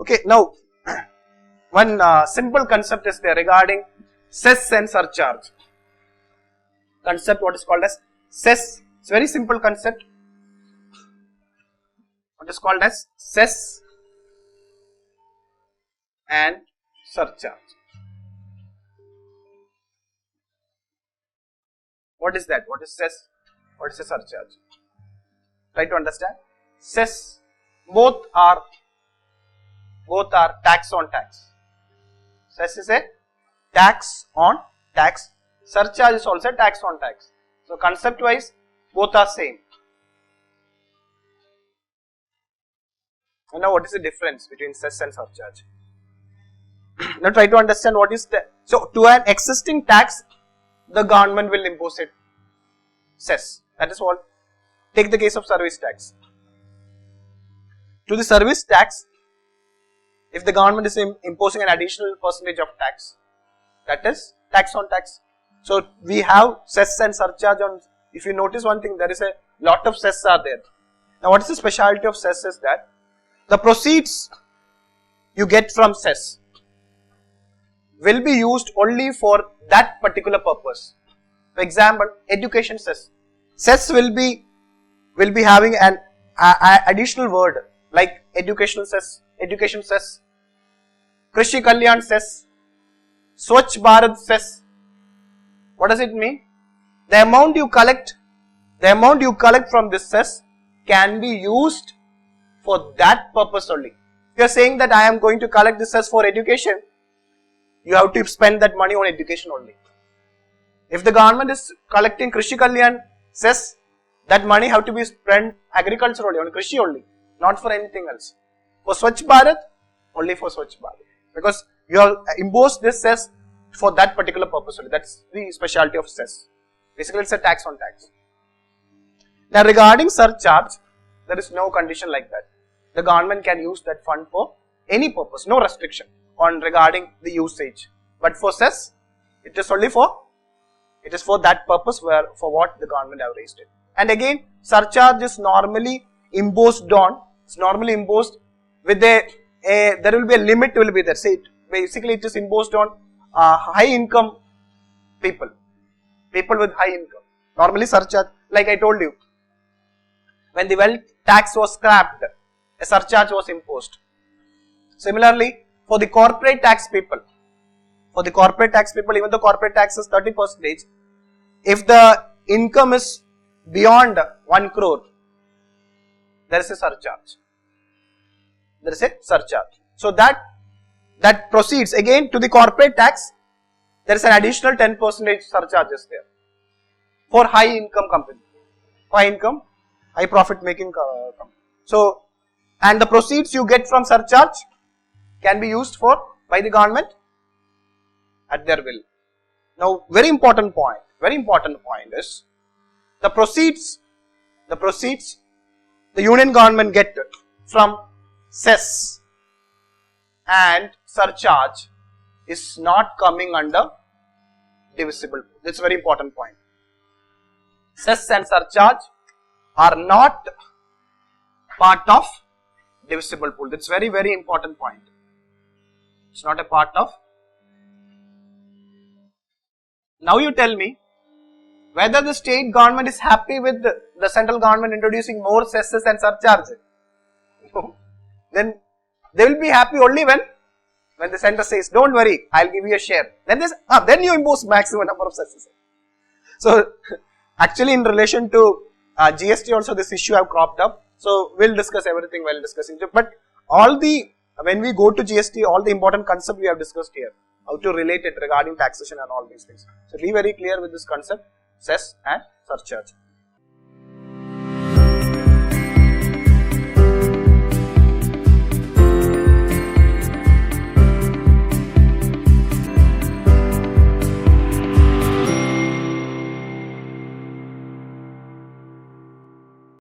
Okay, now one simple concept is there regarding cess and surcharge. Concept what is called as cess. It's a very simple concept. What is called as cess and surcharge. What is that? What is cess? What is a surcharge? Try to understand. Cess, both are tax on tax. Cess is a tax on tax. Surcharge is also a tax on tax. So concept wise, both are same. And now what is the difference between cess and surcharge? Now try to understand what is the, so to an existing tax, the government will impose it, cess. That is all. Take the case of service tax. To the service tax, if the government is imposing an additional percentage of tax, that is tax on tax. So we have cess and surcharge on. If you notice one thing, there is a lot of cess are there. Now what is the specialty of cess is that the proceeds you get from cess will be used only for that particular purpose. For example, education cess. Cess will be having an additional word like educational cess, Krishi Kalyan cess, Swachh Bharat cess. What does it mean? The amount you collect from this cess can be used for that purpose only. If you are saying that I am going to collect this cess for education, you have to spend that money on education only. If the government is collecting Krishi Kalyan cess, that money have to be spent agriculture only, on Krishi only, not for anything else. For Swachh Bharat, only for Swachh Bharat. Because you have imposed this cess for that particular purpose only. That's the specialty of cess. Basically, it's a tax on tax. Now, regarding surcharge, there is no condition like that. The government can use that fund for any purpose, no restriction on regarding the usage. But for cess, it is only for that purpose for what the government have raised it. And again, surcharge is normally imposed with there will be a limit will be there. Say basically it is imposed on high income people with high income. Normally surcharge, like I told you, when the wealth tax was scrapped, a surcharge was imposed. Similarly, for the corporate tax people, even though corporate tax is 30%, if the income is beyond 1 crore, there is a surcharge. So that proceeds again to the corporate tax. There is an additional 10% surcharges there for high income company, high profit making company. So, and the proceeds you get from surcharge can be used by the government at their will. Now, very important point is the proceeds the union government get from cess and surcharge is not coming under divisible pool. That's a very important point. Cess and surcharge are not part of divisible pool. That's very, very important point. It's not a part of. Now you tell me whether the state government is happy with the central government introducing more cesses and surcharges. Then they will be happy only when the center says, don't worry, I'll give you a share. Then you impose maximum number of cesses. So actually in relation to GST also this issue have cropped up. So we'll discuss everything while discussing. But when we go to GST, all the important concept we have discussed here. How to relate it regarding taxation and all these things. So be very clear with this concept, cess and surcharge.